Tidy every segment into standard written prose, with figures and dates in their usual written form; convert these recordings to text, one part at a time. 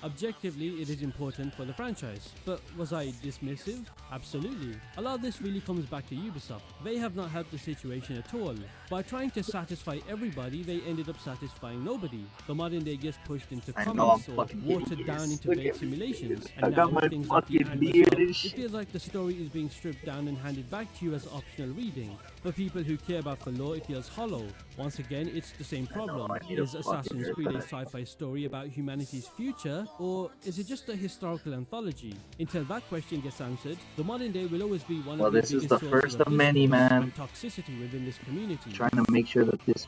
Objectively, it is important for the franchise, but was I dismissive? Absolutely. A lot of this really comes back to Ubisoft. They have not helped the situation at all. By trying to satisfy everybody, they ended up satisfying nobody. The modern day gets pushed into I know I'm comics or fucking watered down hideous. into Look vague at me. simulations, I and got now my things like the fucking Animus beard Hub, and it shit. feels like the story is being stripped down and handed back to you as optional reading. For people who care about the lore, it feels hollow. Once again, it's the same problem. I need a Is fucking Assassin's Creed a haircut. sci-fi story about humanity's future, or is it just a historical anthology? Until that question gets answered, the modern day will always be one Well, of the this is biggest the sources first of of many, discourse man. and toxicity within this community. Trying to make sure that this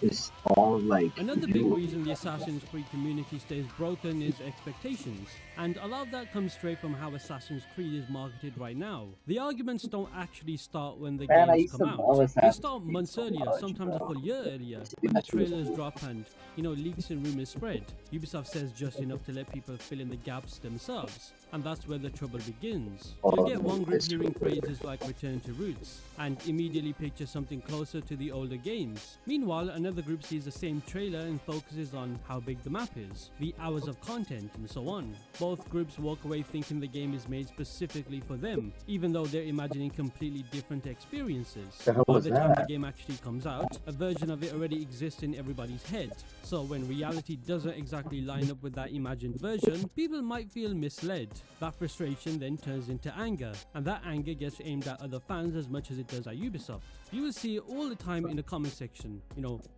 is all like Another big you. reason the Assassin's Creed community stays broken is expectations, and a lot of that comes straight from how Assassin's Creed is marketed right now. The arguments don't actually start when the Man, I games used to come love out. They Assassin's start Creed months so earlier, much, sometimes a bro. full year earlier, Used to when be the my shit. trailers drop and, leaks and rumors spread. Ubisoft says just enough to let people fill in the gaps themselves, and that's where the trouble begins. You'll get one group hearing phrases like return to roots, and immediately picture something closer to the older games. Meanwhile, another group sees the same trailer and focuses on how big the map is, the hours of content, and so on. Both groups walk away thinking the game is made specifically for them, even though they're imagining completely different experiences. The hell By was the time the that? game actually comes out, a version of it already exists in everybody's head. So when reality doesn't exactly line up with that imagined version, people might feel misled. That frustration then turns into anger, and that anger gets aimed at other fans as much as it does at Ubisoft. You will see it all the time in the comment section,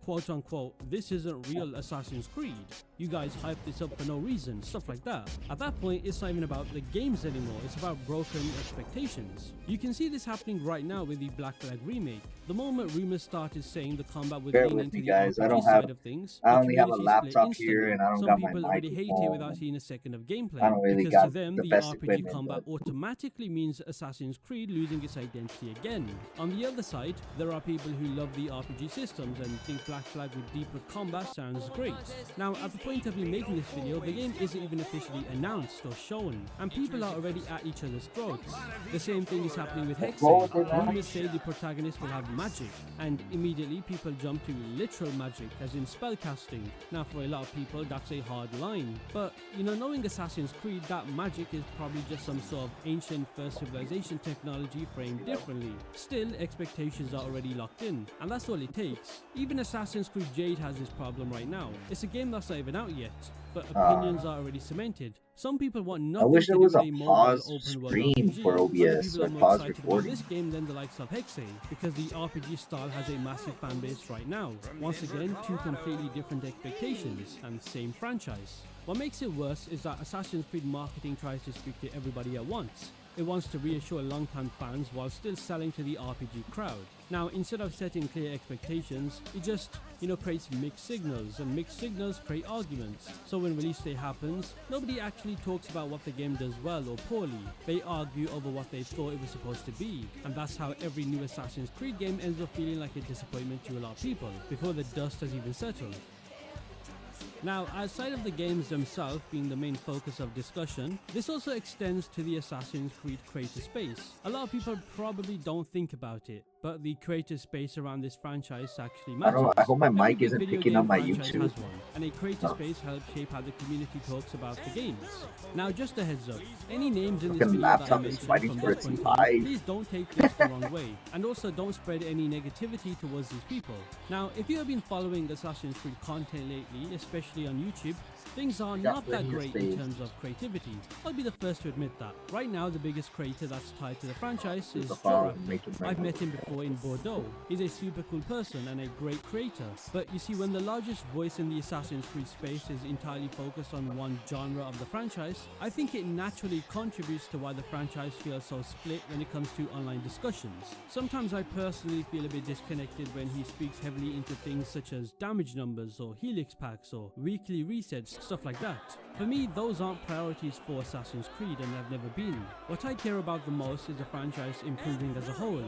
quote unquote, this isn't real Assassin's Creed. You guys hyped this up for no reason, stuff like that. At that point, it's not even about the games anymore, it's about broken expectations. You can see this happening right now with the Black Flag remake. The moment rumors started saying the combat would Bear lean with into me, the guys. RPG side of things, I the only have a community split laptop instantly. here, and I don't Some got my people already hate it without microphone. seeing a second of gameplay, I don't really because got to them the the best RPG equipment, combat but automatically means Assassin's Creed losing its identity again. On the other side, there are people who love the RPG systems and think Black Flag with deeper combat sounds great. Now, at the point of me making this video, the game isn't even officially announced or shown, and people are already at each other's throats. The same thing is happening with Hexay. Rumors say the protagonist will have magic, and immediately people jump to literal magic, as in spellcasting. Now, for a lot of people, that's a hard line, but knowing Assassin's Creed, that magic is probably just some sort of ancient first civilization technology framed differently. Still, expectations are already locked in, and that's all it takes. Even Assassin's Creed Jade has this problem right now. It's a game that's not even out yet, but opinions are already cemented. Some people want I nothing wish to there do was with a a mobile pause open world screen RPG. for Other OBS people or are more pause excited about recording. this game than the likes of Hexay, because the RPG style has a massive fan base right now. Once again, two completely different expectations, and same franchise. What makes it worse is that Assassin's Creed marketing tries to speak to everybody at once. It wants to reassure long-time fans while still selling to the RPG crowd. Now, instead of setting clear expectations, it just, creates mixed signals, and mixed signals create arguments. So when release day happens, nobody actually talks about what the game does well or poorly. They argue over what they thought it was supposed to be, and that's how every new Assassin's Creed game ends up feeling like a disappointment to a lot of people, before the dust has even settled. Now, outside of the games themselves being the main focus of discussion, this also extends to the Assassin's Creed creator space. A lot of people probably don't think about it, but the creator space around this franchise actually matters. I hope my Every mic big isn't video picking game up my franchise YouTube. has one, and a creator space helps shape how the community talks about the games. Now, just a heads up, any names in this Fucking video that I laptop is mentioned fighting from for this its point on, life. please don't take this the wrong way, and also don't spread any negativity towards these people. Now, if you have been following Assassin's Creed content lately, especially on YouTube, things are not that great in terms of creativity. I'll be the first to admit that. Right now, the biggest creator that's tied to the franchise is Jorap. I've met him before in Bordeaux. He's a super cool person and a great creator. But you see, when the largest voice in the Assassin's Creed space is entirely focused on one genre of the franchise, I think it naturally contributes to why the franchise feels so split when it comes to online discussions. Sometimes I personally feel a bit disconnected when he speaks heavily into things such as damage numbers or helix packs or weekly resets, stuff like that. For me, those aren't priorities for Assassin's Creed, and have never been. What I care about the most is the franchise improving as a whole.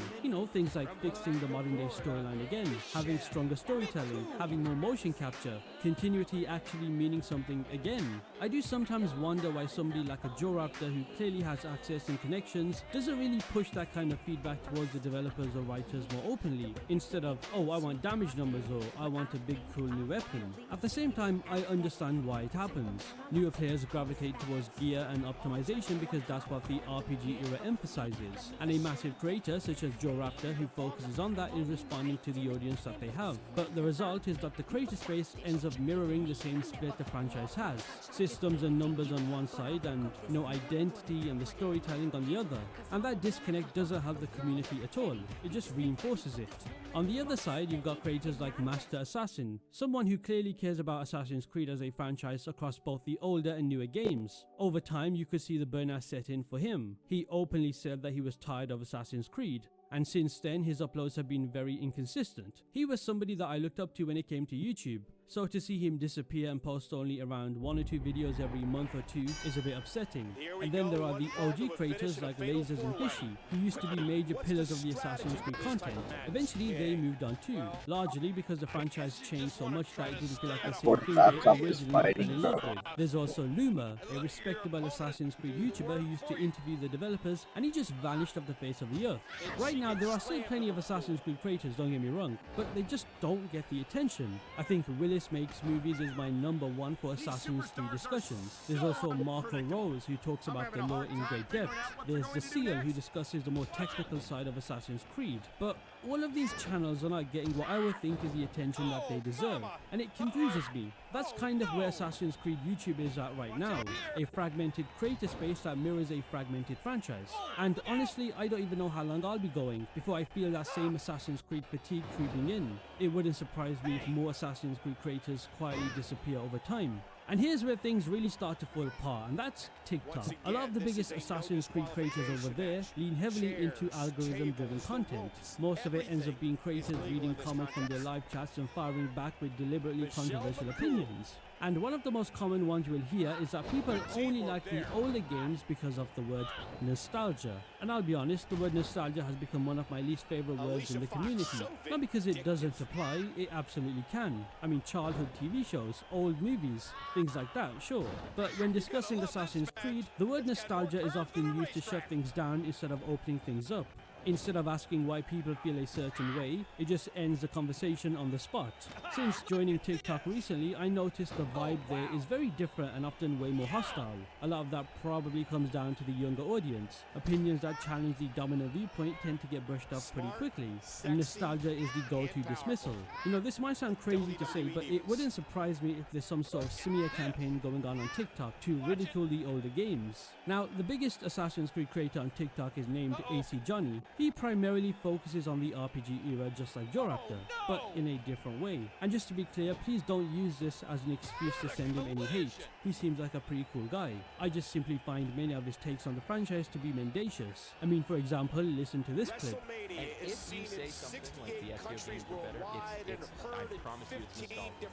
Things like fixing the modern day storyline again, having stronger storytelling, having more motion capture, continuity actually meaning something again. I do sometimes wonder why somebody like a Joraptor, who clearly has access and connections, doesn't really push that kind of feedback towards the developers or writers more openly, instead of, oh, I want damage numbers, or I want a big cool new weapon. At the same time, I understand why it happens. New Newer players gravitate towards gear and optimization because that's what the RPG era emphasizes, and a massive creator such as Joe Raptor who focuses on that is responding to the audience that they have. But the result is that the creator space ends up mirroring the same split the franchise has. Systems and numbers on one side and identity and the storytelling on the other. And that disconnect doesn't help the community at all, it just reinforces it. On the other side, you've got creators like Master Assassin, someone who clearly cares about Assassin's Creed as a franchise across both the older and newer games. Over time, you could see the burnout set in for him. He openly said that he was tired of Assassin's Creed, and since then his uploads have been very inconsistent. He was somebody that I looked up to when it came to YouTube, so to see him disappear and post only around 1 or 2 videos every month or two is a bit upsetting. And then there are the OG creators like Lasers and Fishy, who used to be major pillars of the Assassin's Creed content. Eventually they moved on too, largely because the franchise changed so much that it didn't feel like the same thing they originally fell in love with. There's also Luma, a respectable Assassin's Creed YouTuber who used to interview the developers, and he just vanished off the face of the earth. Right now there are still plenty of Assassin's Creed creators, don't get me wrong, but they just don't get the attention. I think Willis Makes Movies is my #1 for Assassin's Creed discussions. There's also Marco Rose who talks about the lore in great depth. There's The Seal who discusses the more technical side of Assassin's Creed. But all of these channels are not getting what I would think is the attention that they deserve, and it confuses me. That's kind of where Assassin's Creed YouTube is at right now, a fragmented creator space that mirrors a fragmented franchise. And honestly, I don't even know how long I'll be going before I feel that same Assassin's Creed fatigue creeping in. It wouldn't surprise me if more Assassin's Creed creators quietly disappear over time. And here's where things really start to fall apart, and that's TikTok. A lot of the biggest Assassin's Creed creators over there lean heavily into algorithm-driven content. Most of it ends up being creators reading comments from their live chats and firing back with deliberately controversial opinions. And one of the most common ones you will hear is that people only like the older games because of the word nostalgia. And I'll be honest, the word nostalgia has become one of my least favorite words in the community. Not because it doesn't apply, it absolutely can. I mean, childhood TV shows, old movies, things like that, sure. But when discussing Assassin's Creed, the word nostalgia is often used to shut things down instead of opening things up. Instead of asking why people feel a certain way, it just ends the conversation on the spot. Since joining TikTok recently, I noticed the vibe there is very different and often way more hostile. A lot of that probably comes down to the younger audience. Opinions that challenge the dominant viewpoint tend to get brushed off pretty quickly, and nostalgia is the go-to dismissal. You know, this might sound crazy to say, but it wouldn't surprise me if there's some sort of smear campaign going on TikTok to ridicule the older games. Now, the biggest Assassin's Creed creator on TikTok is named AC Johnny. He primarily focuses on the RPG era just like Joe Raptor, but in a different way. And just to be clear, please don't use this as an excuse to send him any hate. He seems like a pretty cool guy. I just simply find many of his takes on the franchise to be mendacious. I mean, for example, listen to this clip. And if you say something like the SEO games were better, I promise you it's nostalgia.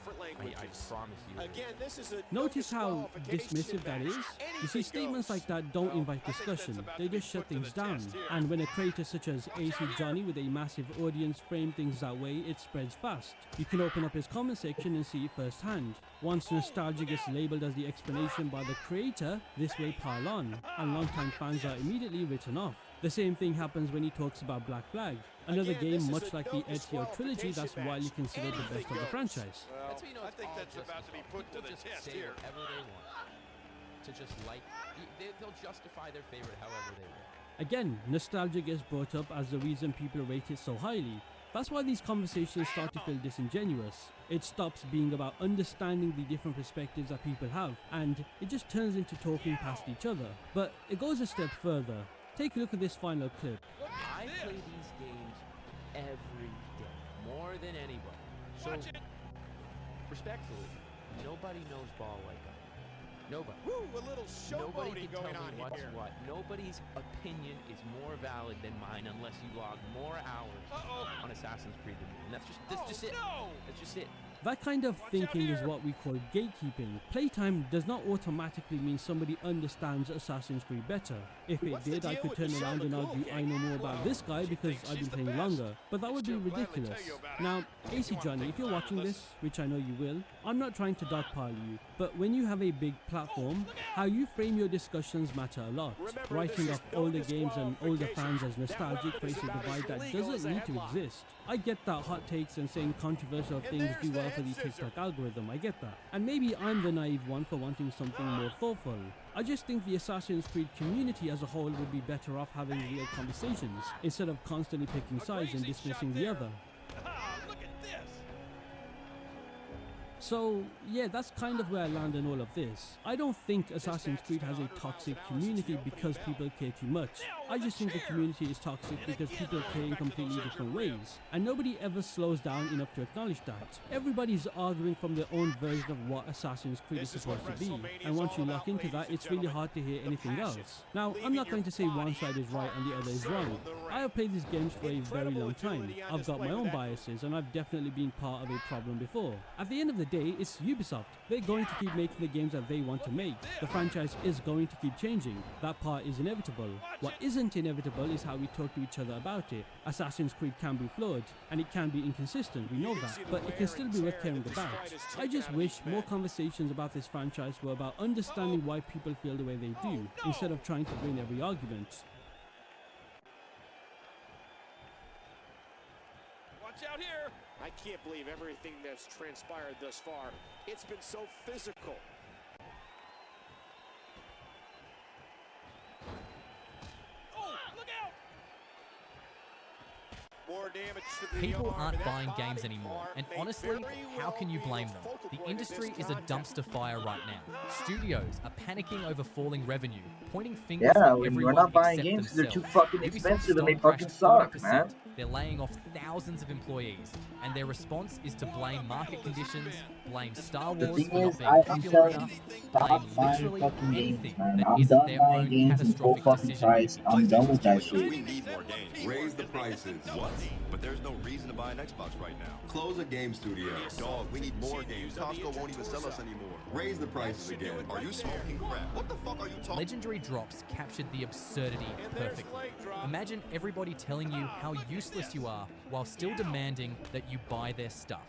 I promise you. Notice how dismissive that is? You see, statements like that don't invite discussion, they just shut things down. And when a creator such as AC Johnny with a massive audience frame things that way, it spreads fast. You can open up his comment section and see it firsthand. Once nostalgia gets labelled as the explanation by the creator, this will pile on, and longtime fans are immediately written off. The same thing happens when he talks about Black Flag, another game much like the Ezio trilogy that's widely considered the best of the franchise. Well, I think that's about to be put to the test here. Whatever they want. To just like, they'll justify their favorite however they want. Again, nostalgia gets brought up as the reason people rate it so highly. That's why these conversations start to feel disingenuous. It stops being about understanding the different perspectives that people have, and it just turns into talking past each other. But it goes a step further. Take a look at this final clip. I play these games every day, more than anybody. So, respectfully, nobody knows ball like I do. Nobody. Woo, a little Nobody can going tell on me what's here. what. Nobody's opinion is more valid than mine unless you log more hours on Assassin's Creed than me. And that's just it. That's just it. That kind of thinking is what we call gatekeeping. Playtime does not automatically mean somebody understands Assassin's Creed better. If it did, I could turn around and argue I know more about this guy because I've been playing longer, but that would be ridiculous. Now, AC Johnny, if you're watching this, which I know you will, I'm not trying to dogpile you, but when you have a big platform, how you frame your discussions matter a lot. Writing off older games and older fans as nostalgic creates a divide that doesn't need to exist. I get that hot takes and saying controversial things do well for the TikTok algorithm, I get that. And maybe I'm the naive one for wanting something more thoughtful. I just think the Assassin's Creed community as a whole would be better off having real conversations, instead of constantly picking sides and dismissing the other. So yeah, that's kind of where I land in all of this. I don't think Assassin's Creed has a toxic community because people care too much. I just think the community is toxic because people care in completely different ways, and nobody ever slows down enough to acknowledge that. Everybody's arguing from their own version of what Assassin's Creed is supposed to be, and once you lock into that, it's really hard to hear anything else. Now, I'm not going to say one side is right and the other is wrong. I have played these games for a very long time. I've got my own biases, and I've definitely been part of a problem before. At the end of the day, it's Ubisoft. They're going to keep making the games that they want to make. The franchise is going to keep changing. That part is inevitable. What isn't inevitable is how we talk to each other about it. Assassin's Creed can be flawed, and it can be inconsistent, we know that, but it can still be worth caring about. I just wish more conversations about this franchise were about understanding why people feel the way they do, instead of trying to win every argument. Watch out here! I can't believe everything that's transpired thus far. It's been so physical. Oh, look out! More damage to the People arm, aren't and that buying body games anymore, part and may honestly, very how well can you be blame the them? focal The point of industry this is a contest. dumpster fire right now. Studios are panicking over falling revenue, pointing fingers Yeah, at we're everyone not buying except games because they're too themselves. fucking Ubisoft's expensive and they stock fucking crashed suck, 40%. man. They're laying off thousands of employees, and their response is to blame market conditions, blame Star The Wars thing for not is, being I'm popular telling you, enough, stop blame buying literally fucking anything games, man. that I'm isn't done their buying own games in full catastrophic fucking decision price. making. I'm done with that We shit. need more games. Raise the prices. What? But there's no reason to buy an Xbox right now. Close a game studio. Dog, we need more games. Costco won't even sell us anymore. Raise the prices again. Are you smoking crack? What the fuck are you talking? Legendary Drops captured the absurdity perfectly. Imagine everybody telling you how useless you are while still demanding that you buy their stuff.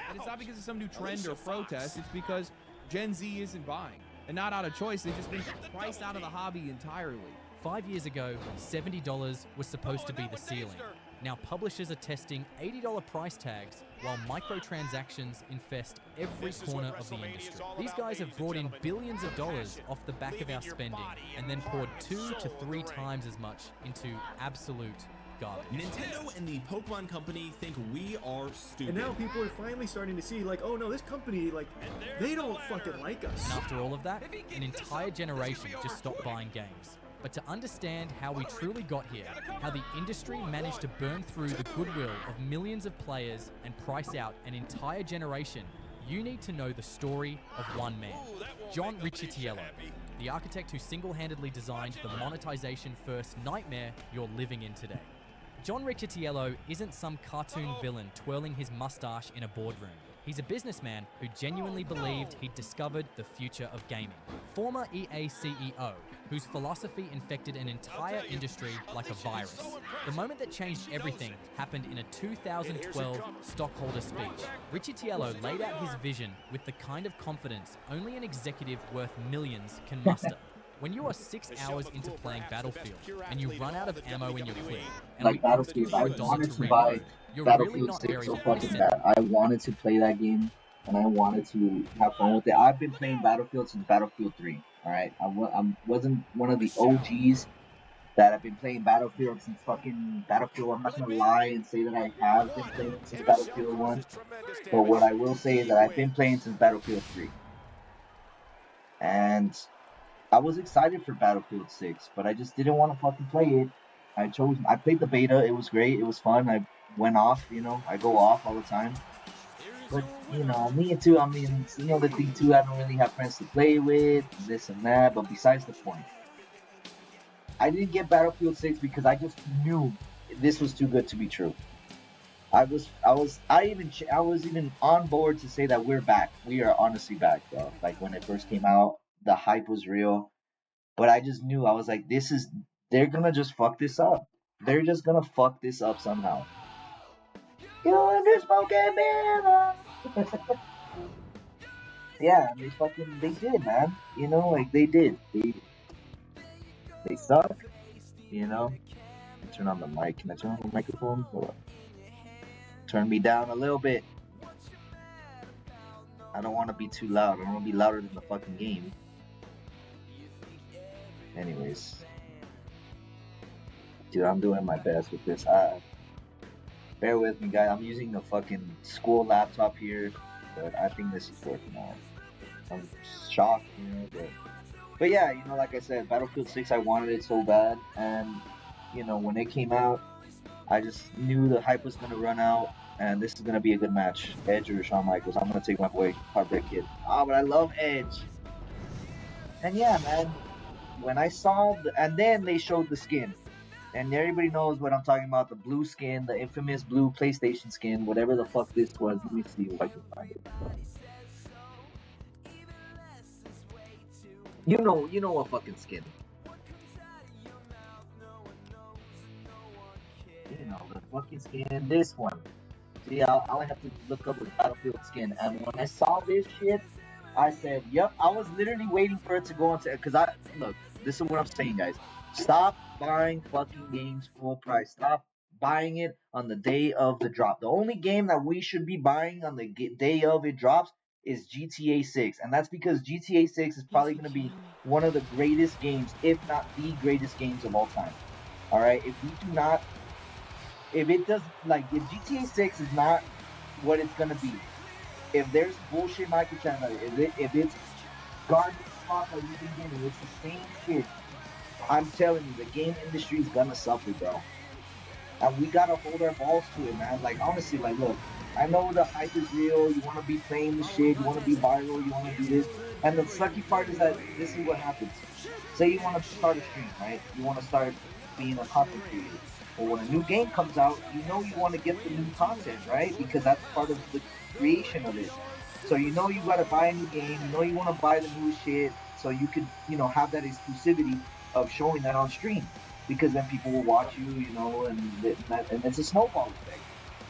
And it's not because of some new trend or protest, it's because Gen Z isn't buying. And not out of choice, they've just been priced out of the hobby entirely. 5 years ago, $70 was supposed to be the ceiling. Now publishers are testing $80 price tags while microtransactions infest every corner of the industry. These guys have brought in billions of dollars off the back of our spending and then poured 2 to 3 times as much into absolute garbage. Nintendo and the Pokemon Company think we are stupid. And now people are finally starting to see, like, oh no, this company, like, they don't fucking like us. And after all of that, an entire generation just stopped buying games. But to understand how we truly got here, how the industry managed to burn through the goodwill of millions of players and price out an entire generation, you need to know the story of one man, John Riccitiello, the architect who single-handedly designed the monetization-first nightmare you're living in today. John Riccitiello isn't some cartoon villain twirling his mustache in a boardroom. He's a businessman who genuinely believed he'd discovered the future of gaming. Former EA CEO, whose philosophy infected an entire industry like a virus. The moment that changed everything happened in a 2012 stockholder speech. Riccitiello laid out his vision with the kind of confidence only an executive worth millions can muster. When you are 6 hours into playing Battlefield and you run out of ammo in your clip, and Like we Battlefield, I $1 wanted to to buy reload, you're really Battlefield not 6 very so high fucking set. bad. I wanted to play that game, and I wanted to have fun with it. I've been playing Battlefield since Battlefield 3, alright? I wasn't one of the OGs that have been playing Battlefield since fucking Battlefield. I'm not gonna lie and say that I have been playing since Battlefield 1, but what I will say is that I've been playing since Battlefield 3. And I was excited for Battlefield 6, but I just didn't want to fucking play it. I played the beta, it was great, it was fun, I went off, I go off all the time. But, me too, I mean, it's another thing too, I don't really have friends to play with, this and that, but besides the point. I didn't get Battlefield 6 because I just knew this was too good to be true. I was even on board to say that we're back. We are honestly back, bro. Like when it first came out, the hype was real. But I just knew, I was like, they're gonna just fuck this up. They're just gonna fuck this up somehow. You under smoke and mirror. Yeah, they did, man. You know, like they did. They suck. You know. Turn on the mic. Can I turn on the microphone? Hold on. Turn me down a little bit. I don't want to be too loud. I don't want to be louder than the fucking game. Anyways. Dude, I'm doing my best with this. Bear with me, guys. I'm using the fucking school laptop here, but I think this is working out. I'm shocked, you know, but yeah, you know, like I said, Battlefield 6, I wanted it so bad, and, you know, when it came out, I just knew the hype was going to run out, and this is going to be a good match. Edge or Shawn Michaels. I'm going to take my boy, Heartbreak Kid. But I love Edge. And yeah, man, when I saw, and then they showed the skin. And everybody knows what I'm talking about, the blue skin, the infamous blue PlayStation skin, whatever the fuck this was. Let me see if I can find it. You know what fucking skin. You know, the fucking skin, this one. See, I'll have to look up the Battlefield skin. And when I saw this shit, I said, yep, I was literally waiting for it to go into, because look, this is what I'm saying, guys. Stop buying fucking games full price. Stop buying it on the day of the drop. The only game that we should be buying on the day of it drops is GTA 6. And that's because GTA 6 is probably going to be one of the greatest games, if not the greatest games of all time. Alright? If GTA 6 is not what it's going to be, if there's bullshit microtransactions, if it's garbage stuff that you've been getting, it's the same shit, I'm telling you, the game industry is gonna suffer, bro. And we gotta hold our balls to it, man. Like, honestly, like, look, I know the hype is real, you wanna be playing the shit, you wanna be viral, you wanna do this, and the sucky part is that this is what happens. Say you wanna start a stream, right? You wanna start being a content creator. Well, when a new game comes out, you know you wanna get the new content, right? Because that's part of the creation of it. So you know you gotta buy a new game, you know you wanna buy the new shit, so you could, you know, have that exclusivity of showing that on stream, because then people will watch you, you know, and it's a snowball effect.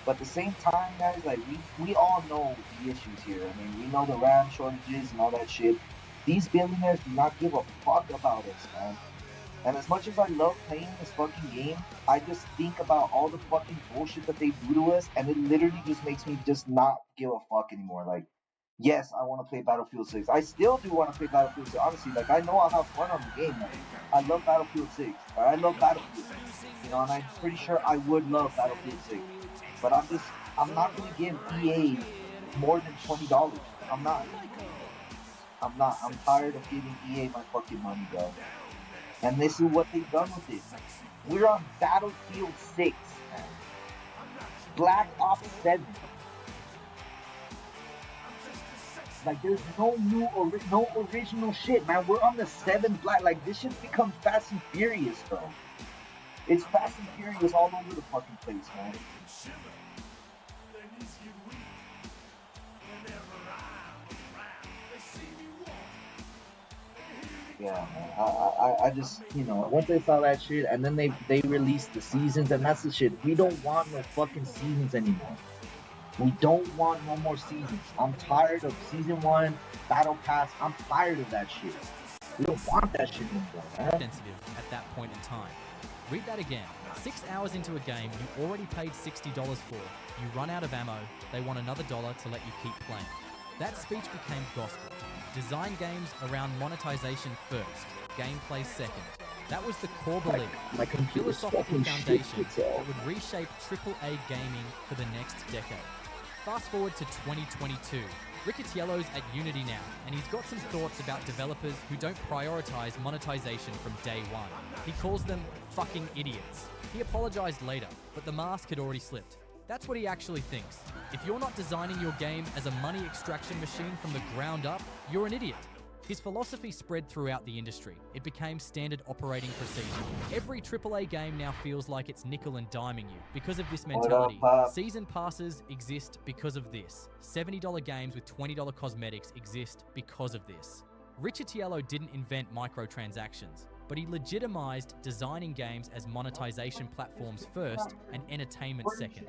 But at the same time, guys, like we all know the issues here. I mean, we know the RAM shortages and all that shit. These billionaires do not give a fuck about us, man. And as much as I love playing this fucking game, I just think about all the fucking bullshit that they do to us, and it literally just makes me just not give a fuck anymore. Like, yes, I want to play Battlefield 6. I still do want to play Battlefield 6. Honestly, like, I know I'll have fun on the game. Like, I love Battlefield 6. I love Battlefield. You know, and I'm pretty sure I would love Battlefield 6. But I'm not going to give EA more than $20. I'm not. I'm tired of giving EA my fucking money, bro. And this is what they've done with it. We're on Battlefield 6, man. Black Ops 7. Like, there's no original shit, man. We're on the 7th Black. Like, this shit's become Fast and Furious, bro. It's Fast and Furious all over the fucking place, man. Yeah, man. I just, you know, once they saw that shit, and then they released the seasons, and that's the shit. We don't want no fucking seasons anymore. We don't want no more seasons. I'm tired of Season 1, Battle Pass. I'm tired of that shit. We don't want that shit anymore, man. Sensitive at that point in time. Read that again. 6 hours into a game you already paid $60 for. You run out of ammo. They want another $1 to let you keep playing. That speech became gospel. Design games around monetization first, gameplay second. That was the core belief, the philosophical foundation that would reshape AAA gaming for the next decade. Fast forward to 2022. Riccitiello's at Unity now, and he's got some thoughts about developers who don't prioritize monetization from day one. He calls them fucking idiots. He apologized later, but the mask had already slipped. That's what he actually thinks. If you're not designing your game as a money extraction machine from the ground up, you're an idiot. His philosophy spread throughout the industry. It became standard operating procedure. Every AAA game now feels like it's nickel and diming you because of this mentality. Season passes exist because of this. $70 games with $20 cosmetics exist because of this. Riccitiello didn't invent microtransactions, but he legitimized designing games as monetization platforms first and entertainment second.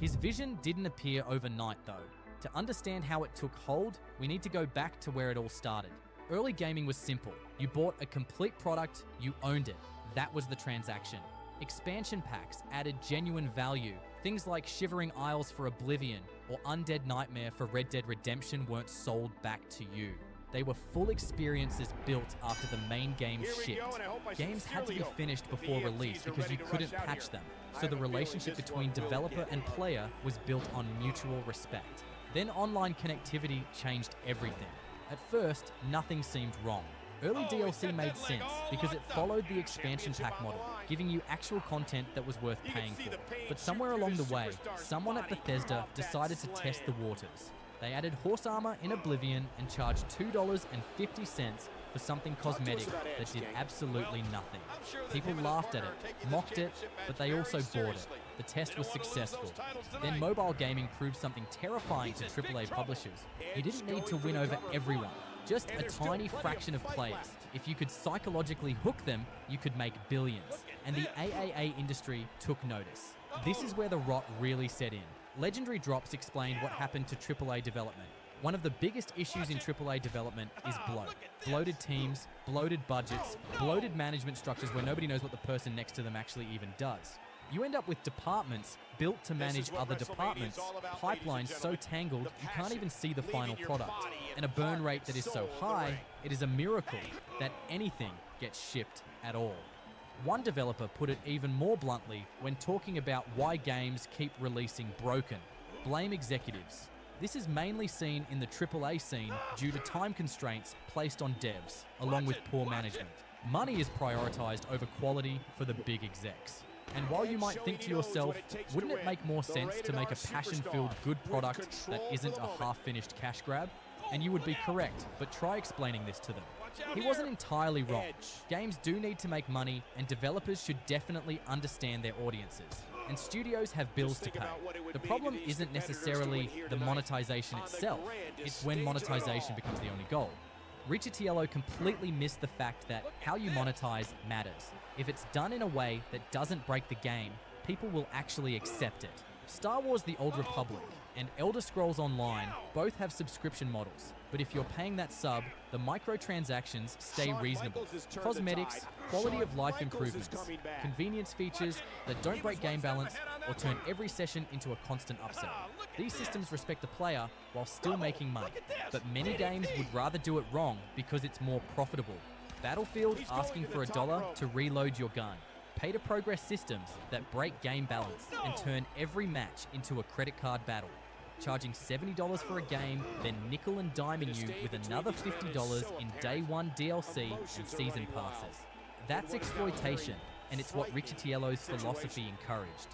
His vision didn't appear overnight though. To understand how it took hold, we need to go back to where it all started. Early gaming was simple. You bought a complete product, you owned it. That was the transaction. Expansion packs added genuine value. Things like Shivering Isles for Oblivion or Undead Nightmare for Red Dead Redemption weren't sold back to you. They were full experiences built after the main game shipped. Games had to be finished before release because you couldn't patch them, so the relationship between developer and player was built on mutual respect. Then online connectivity changed everything. At first, nothing seemed wrong. Early DLC made sense because it followed the expansion pack model, giving you actual content that was worth paying for. But somewhere along the way, someone at Bethesda decided to test the waters. They added horse armor in Oblivion and charged $2.50 for something cosmetic that did absolutely nothing. People laughed at it, mocked it, but they also bought it. The test was successful. Then mobile gaming proved something terrifying to AAA publishers. You didn't need to win over everyone, just a tiny fraction of players. If you could psychologically hook them, you could make billions. And the AAA industry took notice. This is where the rot really set in. Legendary Drops explained what happened to AAA development. One of the biggest issues in AAA development is bloat. Bloated teams, bloated budgets, bloated management structures where nobody knows what the person next to them actually even does. You end up with departments built to manage other departments, pipelines so tangled you can't even see the final product, and a burn rate that is so high, it is a miracle that anything gets shipped at all. One developer put it even more bluntly when talking about why games keep releasing broken. Blame executives. This is mainly seen in the AAA scene due to time constraints placed on devs, along with poor management. Money is prioritized over quality for the big execs. And while you might think to yourself, wouldn't it make more sense to make a passion-filled good product that isn't a half-finished cash grab? And you would be correct, but try explaining this to them. He wasn't entirely wrong. Games do need to make money, and developers should definitely understand their audiences. And studios have bills to pay. The problem isn't necessarily the monetization itself, it's when monetization becomes the only goal. Richitiello completely missed the fact that how you monetize matters. If it's done in a way that doesn't break the game, people will actually accept it. Star Wars: The Old Republic and Elder Scrolls Online both have subscription models, but if you're paying that sub, the microtransactions stay reasonable. Cosmetics, quality of life improvements, convenience features that don't break game balance or turn every session into a constant upsell. These systems respect the player while still making money, but many games would rather do it wrong because it's more profitable. Battlefield asking for $1 to reload your gun. Pay-to-progress systems that break game balance and turn every match into a credit card battle. Charging $70 for a game, then nickel and diming you with another $50 in day one DLC and season passes. That's exploitation, and it's what Richitiello's philosophy encouraged.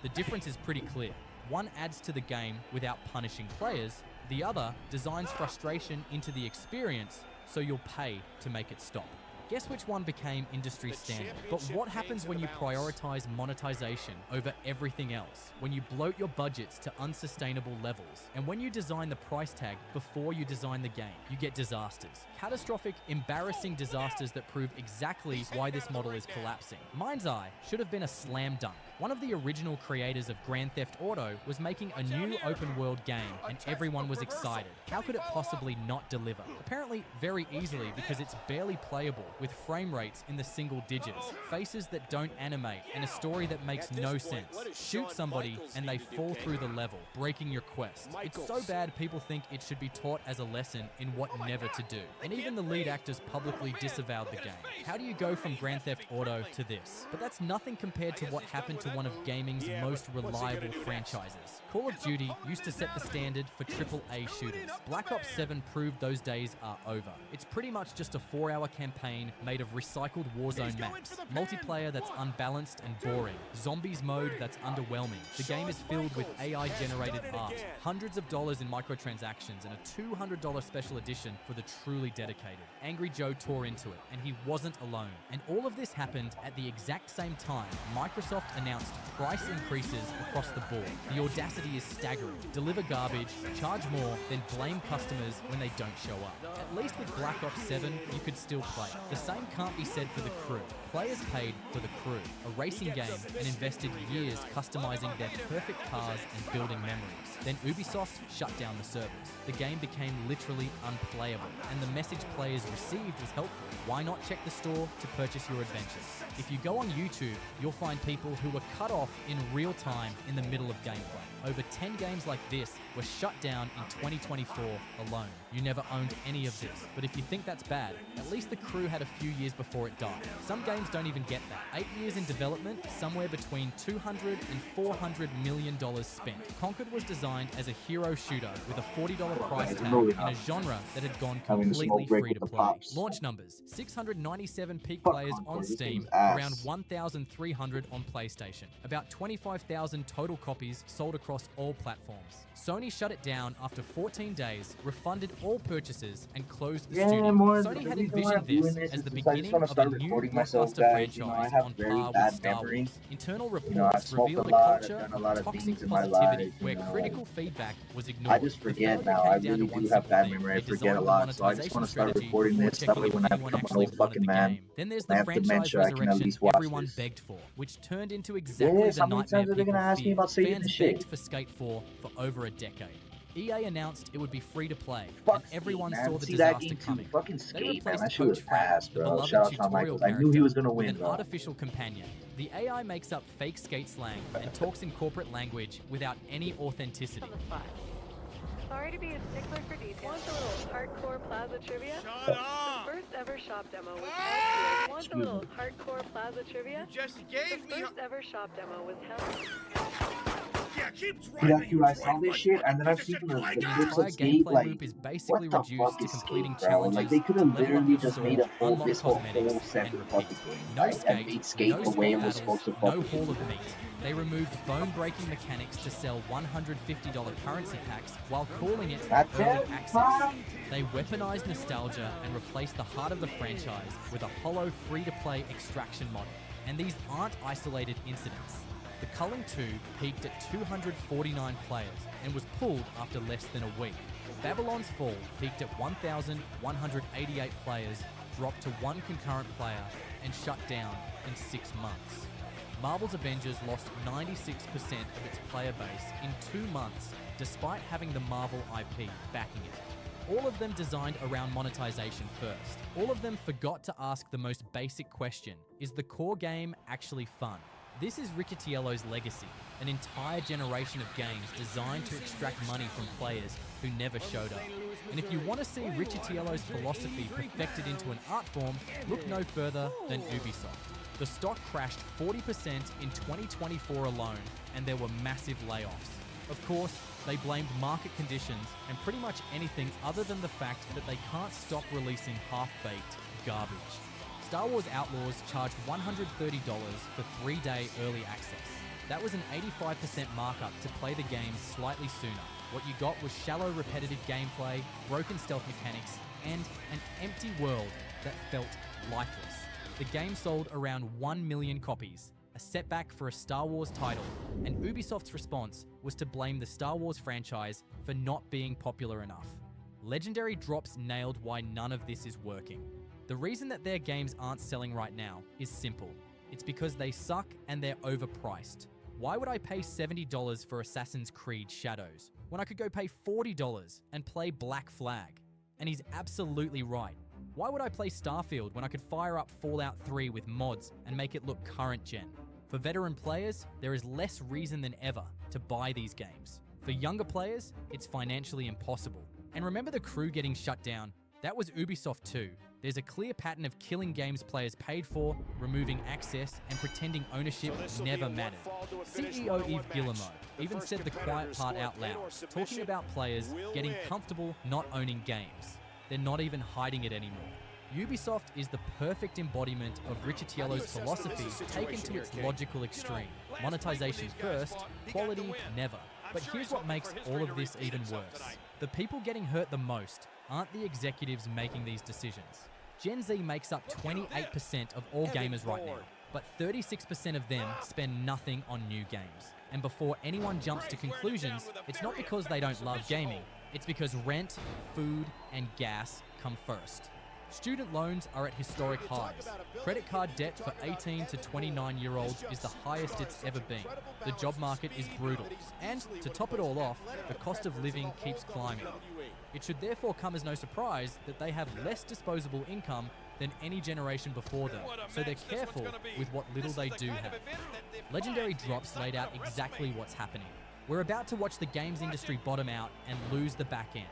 The difference is pretty clear. One adds to the game without punishing players, the other designs frustration into the experience so you'll pay to make it stop. Guess which one became industry standard? But what happens when you prioritize monetization over everything else? When you bloat your budgets to unsustainable levels? And when you design the price tag before you design the game, you get disasters. Catastrophic, embarrassing disasters that prove exactly why this model is collapsing. Mind's Eye should have been a slam dunk. One of the original creators of Grand Theft Auto was making a new open world game and everyone was excited. How could it possibly not deliver? Apparently very easily because it's barely playable with frame rates in the single digits, faces that don't animate, and a story that makes no sense. Shoot somebody and they fall through the level, breaking your quest. It's so bad people think it should be taught as a lesson in what never to do. And even the lead actors publicly disavowed the game. How do you go from Grand Theft Auto to this? But that's nothing compared to what happened to one of gaming's most reliable franchises. Call of Duty used to set the standard for AAA shooters. Black Ops 7 proved those days are over. It's pretty much just a 4-hour campaign made of recycled Warzone maps, multiplayer that's unbalanced and boring, zombies mode that's underwhelming. The game is filled with AI-generated art, hundreds of dollars in microtransactions, and a $200 special edition for the truly dedicated. Angry Joe tore into it, and he wasn't alone. And all of this happened at the exact same time Microsoft announced price increases across the board. The audacity is staggering. Deliver garbage, charge more, then blame customers when they don't show up. At least with Black Ops 7, you could still play. The same can't be said for The Crew. Players paid for The Crew, a racing game, and invested years customizing their perfect cars and building memories. Then Ubisoft shut down the servers. The game became literally unplayable, and the message players received was helpful. Why not check the store to purchase your adventures? If you go on YouTube, you'll find people who were cut off in real time in the middle of gameplay. Over 10 games like this were shut down in 2024 alone. You never owned any of this, but if you think that's bad, at least The Crew had a few years before it died. Some games don't even get that. 8 years in development, somewhere between $200 and $400 million spent. Conquered was designed as a hero shooter with a $40 price tag in a genre that had gone completely free to play. Launch numbers: 697 peak players on Steam, around 1,300 on PlayStation. About 25,000 total copies sold across all platforms. Sony shut it down after 14 days, refunded all purchases, and closed the studio. Sony had envisioned this as the beginning of a new blockbuster franchise on par with Star Wars. Internal reports revealed a culture of toxic positivity where critical feedback was ignored. I just forget now. I really do have bad memory. I forget a lot, so I just want to start recording this. That way when I become an old fucking man, then there's I the have franchise dementia, I can at resurrection least watch everyone this. begged for, which turned into exactly the How many nightmare times are they people gonna ask me feared. about saving Fans this shit? begged for Skate 4 for over a decade. EA announced it would be free to play, Fuck and everyone Skate, saw man. the See that disaster game too. coming. Fucking They Skate, man. replaced That shit was Coach Frank, ass, the bro. beloved Shout out to tutorial Michaels. I knew he was gonna with win, an bro. artificial companion. The AI makes up fake skate slang and talks in corporate language without any authenticity. Sorry to be a stickler for details. Want a little hardcore plaza trivia? Shut up! The first ever shop demo was held here. Want a little hardcore plaza trivia? You just gave me. The first ever shop demo was held. Yeah, dude, I saw this shit, and then I've seen the clips of Skate, like, what the fuck is Skate, bro? Like, they could have literally just made a full, this whole separate fucking game, right? And made Skate the way it was supposed to no fucking hall be. of meat. They removed bone-breaking mechanics to sell $150 currency packs while calling it That's early it, access. huh? They weaponized nostalgia and replaced the heart of the franchise with a hollow free-to-play extraction model. And these aren't isolated incidents. The Culling 2 peaked at 249 players and was pulled after less than a week. Babylon's Fall peaked at 1,188 players, dropped to one concurrent player, and shut down in 6 months. Marvel's Avengers lost 96% of its player base in 2 months, despite having the Marvel IP backing it. All of them designed around monetization first. All of them forgot to ask the most basic question: is the core game actually fun? This is Riccitiello's legacy, an entire generation of games designed to extract money from players who never showed up. And if you want to see Riccitiello's philosophy perfected into an art form, look no further than Ubisoft. The stock crashed 40% in 2024 alone, and there were massive layoffs. Of course, they blamed market conditions and pretty much anything other than the fact that they can't stop releasing half-baked garbage. Star Wars Outlaws charged $130 for 3-day early access. That was an 85% markup to play the game slightly sooner. What you got was shallow, repetitive gameplay, broken stealth mechanics, and an empty world that felt lifeless. The game sold around 1 million copies, a setback for a Star Wars title, and Ubisoft's response was to blame the Star Wars franchise for not being popular enough. Legendary Drops nailed why none of this is working. The reason that their games aren't selling right now is simple. It's because they suck and they're overpriced. Why would I pay $70 for Assassin's Creed Shadows when I could go pay $40 and play Black Flag? And he's absolutely right. Why would I play Starfield when I could fire up Fallout 3 with mods and make it look current gen? For veteran players, there is less reason than ever to buy these games. For younger players, it's financially impossible. And remember The Crew getting shut down? That was Ubisoft too. There's a clear pattern of killing games players paid for, removing access, and pretending ownership never mattered. CEO Yves Guillemot even said the quiet part out loud, talking about players getting comfortable not owning games. They're not even hiding it anymore. Ubisoft is the perfect embodiment of Riccitiello's philosophy taken to its logical extreme. Monetization first, quality never. But here's what makes all of this even worse. The people getting hurt the most aren't the executives making these decisions. Gen Z makes up 28% of all gamers right now, but 36% of them spend nothing on new games. And before anyone jumps to conclusions, it's not because they don't love gaming, it's because rent, food, and gas come first. Student loans are at historic highs. Credit card debt for 18 to 29-year-olds is the highest it's ever been. The job market is brutal. And to top it all off, the cost of living keeps climbing. It should therefore come as no surprise that they have less disposable income than any generation before them, so they're careful with what little they do have. Legendary Drops laid out exactly what's happening. We're about to watch the games industry bottom out and lose the back end.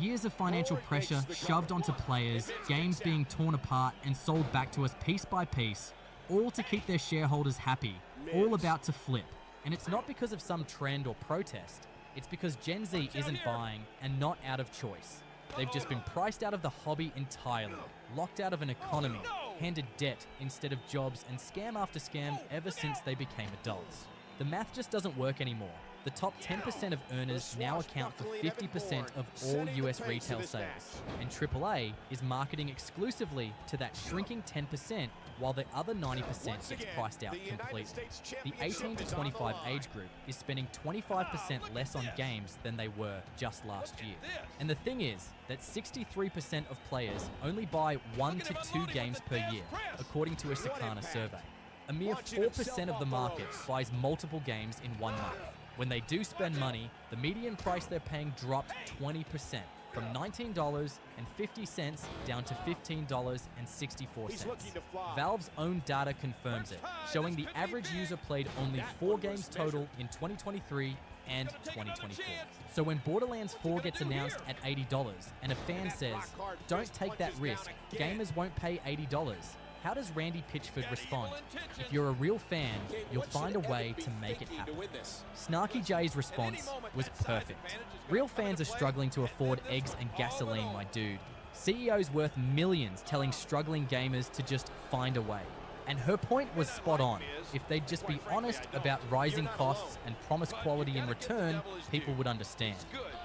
Years of financial pressure shoved onto players, games being torn apart and sold back to us piece by piece, all to keep their shareholders happy, all about to flip. And it's not because of some trend or protest, it's because Gen Z isn't buying and not out of choice. They've just been priced out of the hobby entirely, locked out of an economy, handed debt instead of jobs, and scam after scam ever since they became adults. The math just doesn't work anymore. The top 10% of earners now account for 50% of all US retail sales, and AAA is marketing exclusively to that shrinking 10% while the other 90% gets priced out completely. The 18 to 25 age group is spending 25% less on games than they were just last year. And the thing is that 63% of players only buy 1 to 2 games per year, according to a Circana survey. A mere 4% of the market buys multiple games in 1 month. When they do spend money, the median price they're paying dropped 20%, from $19.50 down to $15.64. Valve's own data confirms it, showing the average user played only 4 games total in 2023 and 2024. So when Borderlands 4 gets announced at $80 and a fan says, "Don't take that risk, gamers won't pay $80, how does Randy Pitchford respond? If you're a real fan, you'll find a way to make it happen. Snarky J's response was perfect. Real fans are struggling to afford eggs and gasoline, my dude. CEOs worth millions telling struggling gamers to just find a way. And her point was spot on. If they'd just be honest about rising costs and promise quality in return, people would understand.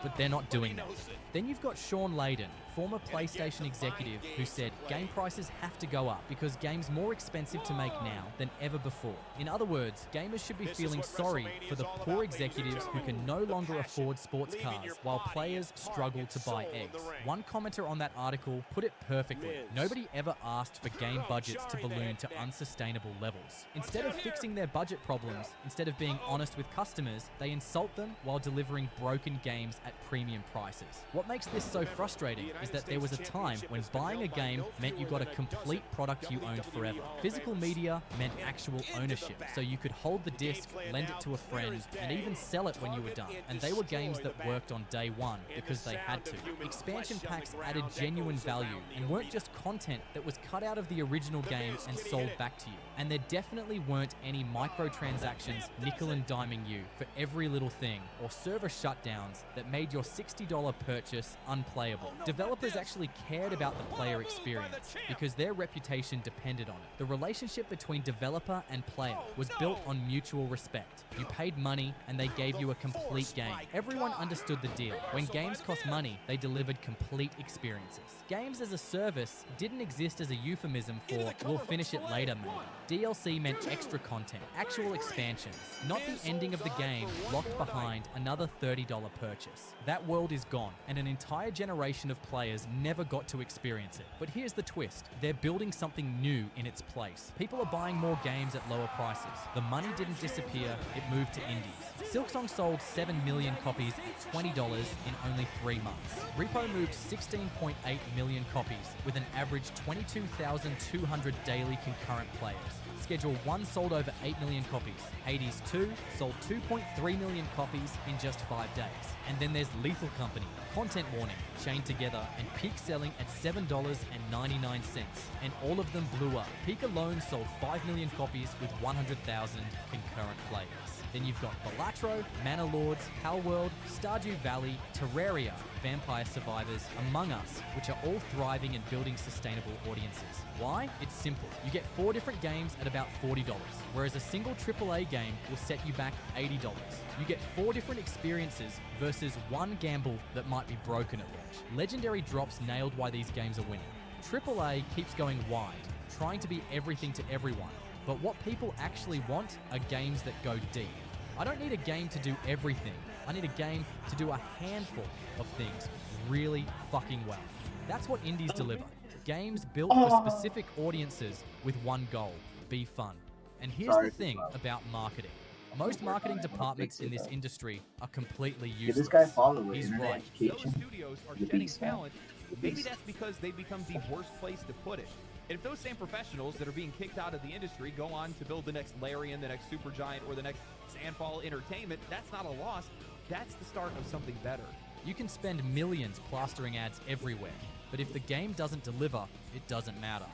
But they're not doing that. Then you've got Sean Layden, former PlayStation executive, who said game prices have to go up because games more expensive to make now than ever before. In other words, gamers should be feeling sorry for the poor executives who can no longer afford sports cars while players struggle to buy eggs. One commenter on that article put it perfectly. Nobody ever asked for game budgets to balloon to unsustainable levels. Instead of fixing their budget problems, instead of being honest with customers, they insult them while delivering broken games at premium prices. What makes this so frustrating is that there was a time when buying a game meant you got a complete product you owned forever. Physical media meant actual ownership, so you could hold the disc, lend it to a friend, and even sell it when you were done. And they were games that worked on day one because they had to. Expansion packs added genuine value and weren't just content that was cut out of the original game and sold back to you. And there definitely weren't any microtransactions nickel and diming you for every little thing, or server shutdowns that made your $60 purchase unplayable. Developers actually cared about the player experience because their reputation depended on it. The relationship between developer and player was built on mutual respect. You paid money and they gave you a complete game. Everyone understood the deal. When games cost money, they delivered complete experiences. Games as a service didn't exist as a euphemism for "we'll finish it later, maybe." DLC meant extra content, actual expansions, not the ending of the game locked behind another $30 purchase. That world is gone, and an entire generation of players never got to experience it. But here's the twist. They're building something new in its place. People are buying more games at lower prices. The money didn't disappear, it moved to indies. Silksong sold 7 million copies at $20 in only 3 months. Repo moved 16.8 million copies with an average 22,200 daily concurrent players. Schedule 1 sold over 8 million copies. Hades 2 sold 2.3 million copies in just 5 days. And then there's Lethal Company, Content Warning, Chained Together, and Peak selling at $7.99. And all of them blew up. Peak alone sold 5 million copies with 100,000 concurrent players. Then you've got Balatro, Mana Lords, Palworld, Stardew Valley, Terraria, Vampire Survivors, Among Us, which are all thriving and building sustainable audiences. Why? It's simple. You get 4 different games at about $40, whereas a single AAA game will set you back $80. You get 4 different experiences versus 1 gamble that might be broken at launch. Legendary Drops nailed why these games are winning. AAA keeps going wide, trying to be everything to everyone. But what people actually want are games that go deep. I don't need a game to do everything. I need a game to do a handful of things really fucking well. That's what indies deliver. Games built for specific audiences with one goal, be fun. And here's the thing about marketing. Most marketing departments in this industry are completely useless. This guy follow it. He's Internet right. education. Those studios are shedding talent. Maybe that's because they become the worst place to put it. And if those same professionals that are being kicked out of the industry go on to build the next Larian, the next Supergiant, or the next Sandfall Entertainment, that's not a loss. That's the start of something better. You can spend millions plastering ads everywhere, but if the game doesn't deliver, it doesn't matter.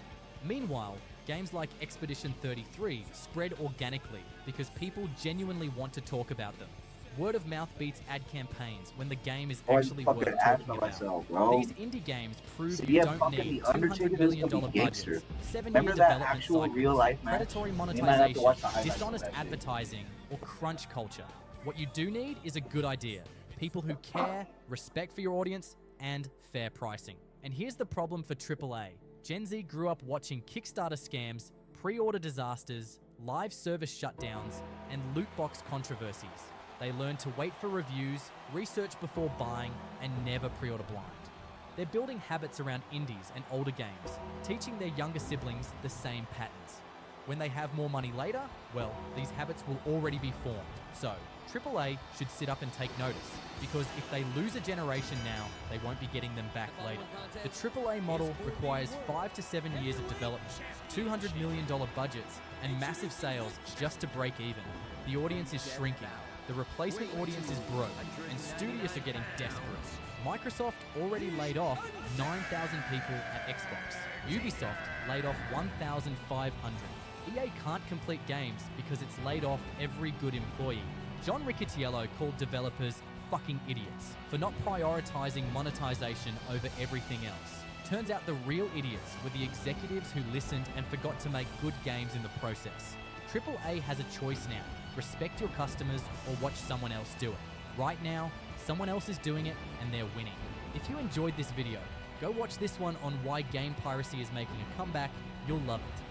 Meanwhile, games like Expedition 33 spread organically because people genuinely want to talk about them. Word of mouth beats ad campaigns when the game is actually worth talking about. These indie games prove you don't need $200 million budgets, 7-year development cycles, predatory monetization, dishonest advertising, or crunch culture. What you do need is a good idea, people who care, respect for your audience, and fair pricing. And here's the problem for AAA. Gen Z grew up watching Kickstarter scams, pre-order disasters, live service shutdowns, and loot box controversies. They learned to wait for reviews, research before buying, and never pre-order blind. They're building habits around indies and older games, teaching their younger siblings the same patterns. When they have more money later, well, these habits will already be formed. So, AAA should sit up and take notice, because if they lose a generation now, they won't be getting them back later. The AAA model requires 5 to 7 years of development, $200 million budgets, and massive sales just to break even. The audience is shrinking. The replacement audience is broke, and studios are getting desperate. Microsoft already laid off 9,000 people at Xbox. Ubisoft laid off 1,500. EA can't complete games because it's laid off every good employee. John Riccitiello called developers fucking idiots for not prioritizing monetization over everything else. Turns out the real idiots were the executives who listened and forgot to make good games in the process. AAA has a choice now. Respect your customers or watch someone else do it. Right now, someone else is doing it and they're winning. If you enjoyed this video, go watch this one on why game piracy is making a comeback. You'll love it.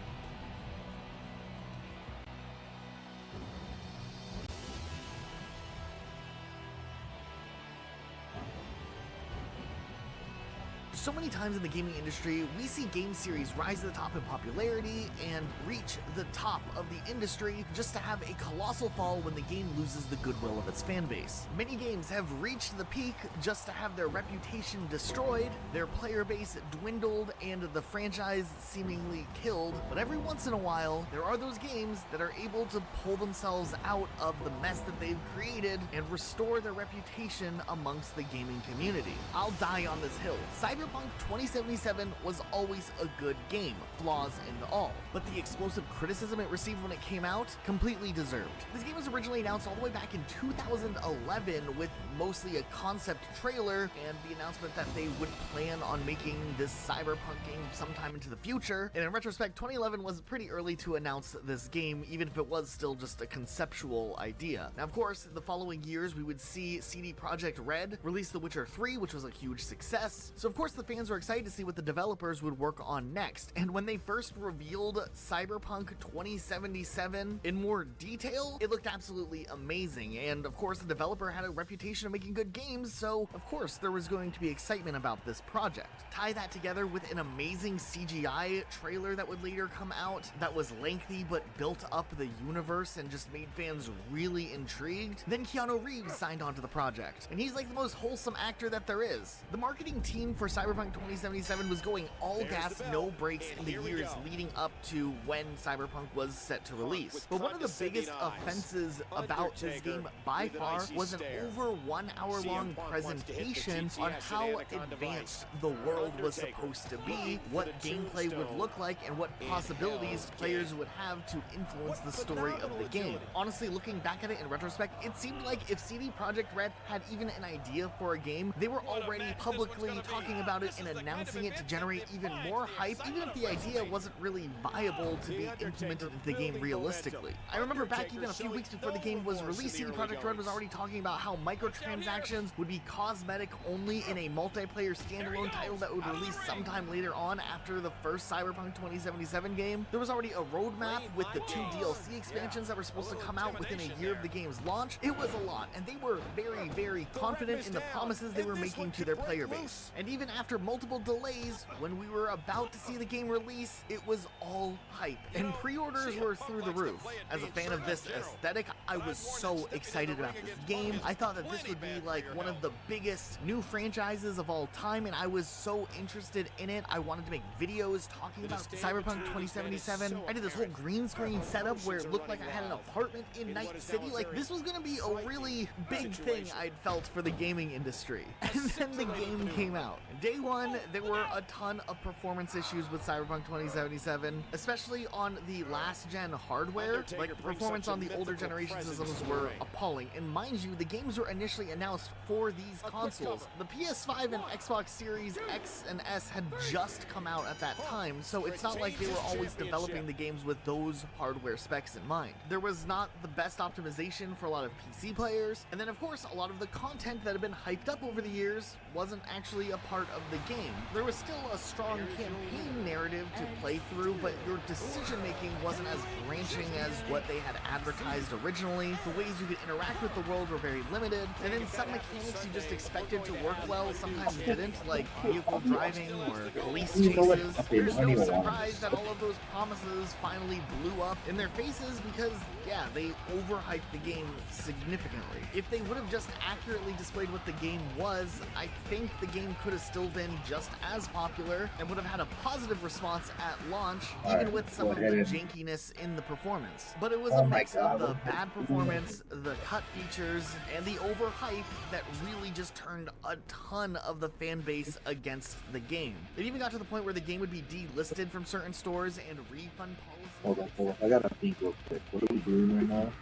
So many times in the gaming industry, we see game series rise to the top in popularity and reach the top of the industry just to have a colossal fall when the game loses the goodwill of its fan base. Many games have reached the peak just to have their reputation destroyed, their player base dwindled, and the franchise seemingly killed. But every once in a while, there are those games that are able to pull themselves out of the mess that they've created and restore their reputation amongst the gaming community. I'll die on this hill. Cyberpunk 2077 was always a good game, flaws and all, but the explosive criticism it received when it came out, completely deserved. This game was originally announced all the way back in 2011 with mostly a concept trailer and the announcement that they would plan on making this Cyberpunk game sometime into the future, and in retrospect, 2011 was pretty early to announce this game, even if it was still just a conceptual idea. Now, of course, the following years we would see CD Projekt Red release The Witcher 3, which was a huge success, so of course the fans were excited to see what the developers would work on next, and when they first revealed Cyberpunk 2077 in more detail, it looked absolutely amazing, and of course the developer had a reputation of making good games, so of course there was going to be excitement about this project. Tie that together with an amazing CGI trailer that would later come out that was lengthy but built up the universe and just made fans really intrigued, then Keanu Reeves signed on to the project, and he's like the most wholesome actor that there is. The marketing team for Cyberpunk 2077 was going all gas, no brakes in the years leading up to when Cyberpunk was set to release. But one of the biggest offenses about this game by far was an over 1 hour long presentation on how advanced the world was supposed to be, what gameplay would look like, and what possibilities players would have to influence the story of the game. Honestly, looking back at it in retrospect, it seemed like if CD Projekt Red had even an idea for a game, they were already publicly talking about it and announcing it to generate even more hype, even if the idea wasn't really viable to be implemented into the game realistically. I remember back even a few weeks before the game was released, CD Projekt Red was already talking about how microtransactions would be cosmetic only in a multiplayer standalone title that would release sometime later on after the first Cyberpunk 2077 game. There was already a roadmap with the 2 DLC expansions that were supposed to come out within a year of the game's launch. It was a lot, and they were very, very confident in the promises they were making to their player base. And even after after multiple delays, when we were about to see the game release, it was all hype, and pre-orders were through the roof. As a fan of this aesthetic, I was so excited about this game. I thought that this would be like one of the biggest new franchises of all time, and I was so interested in it. I wanted to make videos talking about Cyberpunk 2077. I did this whole green screen setup where it looked like I had an apartment in Night City. Like, this was gonna be a really big thing I'd felt for the gaming industry. And then the game came out. Day one, there were a ton of performance issues with Cyberpunk 2077, especially on the last gen hardware. Like, the performance on the older generation systems were appalling. And mind you, the games were initially announced for these consoles. The PS5 and Xbox Series X and S had just come out at that time, so it's not like they were always developing the games with those hardware specs in mind. There was not the best optimization for a lot of PC players, and then of course a lot of the content that had been hyped up over the years wasn't actually a part of the game. There was still a strong campaign narrative to play through, but your decision making wasn't as branching as what they had advertised originally. The ways you could interact with the world were very limited, and then some mechanics you just expected to work well sometimes didn't, like vehicle driving or police chases. There's no surprise that all of those promises finally blew up in their faces because, yeah, they overhyped the game significantly. If they would have just accurately displayed what the game was, I think the game could have still been just as popular and would have had a positive response at launch, even with some of the jankiness in the performance. But it was a mix of the bad performance, the cut features, and the overhype that really just turned a ton of the fan base against the game. It even got to the point where the game would be delisted from certain stores and refund policies. Hold on. I gotta think real quick. What are we doing right now?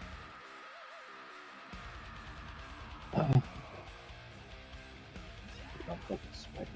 I'm fucking sweating.